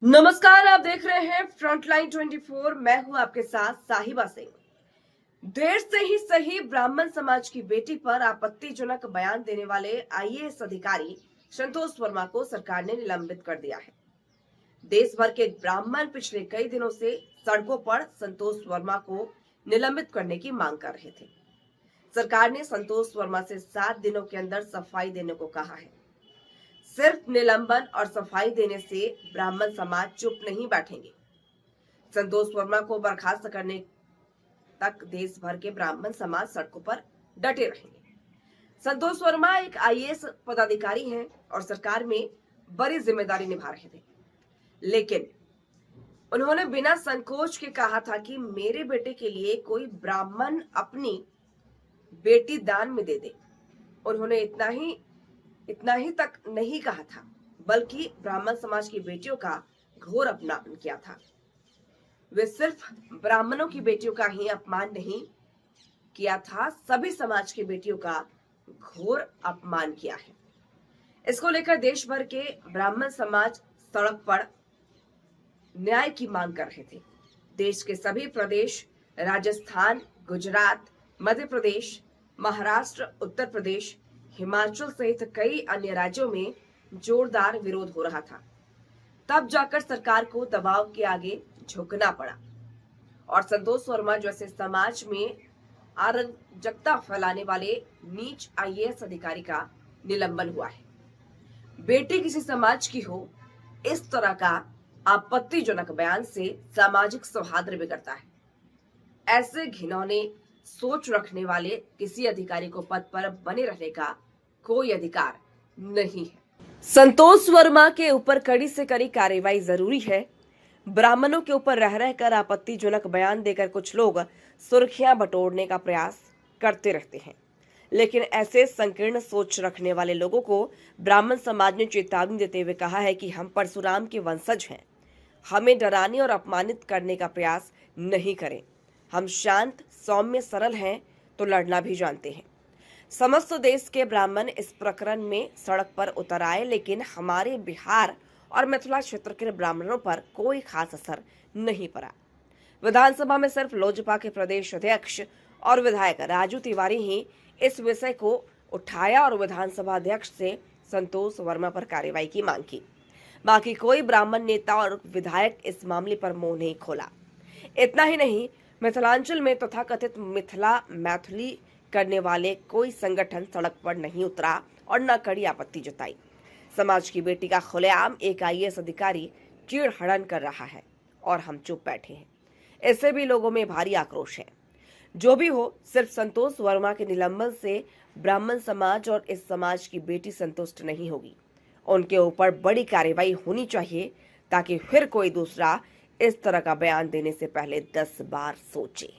नमस्कार, आप देख रहे हैं फ्रंटलाइन 24। मैं हूं आपके साथ साहिबा सिंह। देर से ही सही, ब्राह्मण समाज की बेटी पर आपत्तिजनक बयान देने वाले आईएएस अधिकारी संतोष वर्मा को सरकार ने निलंबित कर दिया है। देश भर के ब्राह्मण पिछले कई दिनों से सड़कों पर संतोष वर्मा को निलंबित करने की मांग कर रहे थे। सरकार ने संतोष वर्मा से 7 दिनों के अंदर सफाई देने को कहा है। सिर्फ निलंबन और सफाई देने से ब्राह्मण समाज चुप नहीं बैठेंगे। संतोष वर्मा को बर्खास्त करने तक देश भर के ब्राह्मण समाज सड़कों पर डटे रहेंगे। संतोष वर्मा एक आईएएस पदाधिकारी हैं और सरकार में बड़ी जिम्मेदारी निभा रहे थे, लेकिन उन्होंने बिना संकोच के कहा था कि मेरे बेटे के लिए कोई ब्राह्मण अपनी बेटी दान में दे दे। उन्होंने इतना ही तक नहीं कहा था, बल्कि ब्राह्मण समाज की बेटियों का घोर अपमान किया था। वे सिर्फ ब्राह्मणों की बेटियों का ही अपमान नहीं किया था, सभी समाज की बेटियों का घोर अपमान किया है। इसको लेकर देश भर के ब्राह्मण समाज सड़क पर न्याय की मांग कर रहे थे। देश के सभी प्रदेश, राजस्थान, गुजरात, मध्य प्रदेश, महाराष्ट्र, उत्तर प्रदेश, हिमाचल सहित कई अन्य राज्यों में जोरदार विरोध हो रहा था। तब जाकर सरकार को दबाव के आगे झुकना पड़ा और संतोष वर्मा जैसे समाज में अराजकता फैलाने वाले नीच आईएएस अधिकारी का निलंबन हुआ है। बेटी किसी समाज की हो, इस तरह का आपत्तिजनक बयान से सामाजिक सौहार्द बिगड़ता है। ऐसे घिनौने सोच रखने वाले किसी अधिकारी को पद पर बने रहने का कोई अधिकार नहीं है। संतोष वर्मा के ऊपर कड़ी से कड़ी कार्रवाई जरूरी है। ब्राह्मणों के ऊपर रह रहकर आपत्तिजनक बयान देकर कुछ लोग सुर्खियां बटोरने का प्रयास करते रहते हैं, लेकिन ऐसे संकीर्ण सोच रखने वाले लोगों को ब्राह्मण समाज ने चेतावनी देते हुए कहा है कि हम परशुराम के वंशज हैं, हमें डराने और अपमानित करने का प्रयास नहीं करें। हम शांत, सौम्य, सरल हैं तो लड़ना भी जानते हैं। समस्त देश के ब्राह्मण इस प्रकरण में सड़क पर उतर आए, लेकिन हमारे बिहार और मिथिला क्षेत्र के ब्राह्मणों पर कोई खास असर नहीं पड़ा। विधानसभा में सिर्फ लोजपा के प्रदेश अध्यक्ष और विधायक राजू तिवारी ही इस विषय को उठाया और विधानसभा अध्यक्ष से संतोष वर्मा पर कार्रवाई की मांग की। बाकी कोई ब्राह्मण नेता और विधायक इस मामले पर मुंह नहीं खोला। इतना ही नहीं, मिथिलांचल में तथाकथित मैथिली करने वाले कोई संगठन सड़क पर नहीं उतरा और न कड़ी आपत्ति जताई। समाज की बेटी का खुलेआम एक आईएएस अधिकारी चीड़-हड़न कर रहा है और हम चुप बैठे हैं। इससे भी लोगों में भारी आक्रोश है। जो भी हो, सिर्फ संतोष वर्मा के निलंबन से ब्राह्मण समाज और इस समाज की बेटी संतुष्ट नहीं होगी। उनके ऊपर बड़ी कार्रवाई होनी चाहिए ताकि फिर कोई दूसरा इस तरह का बयान देने से पहले 10 बार सोचे।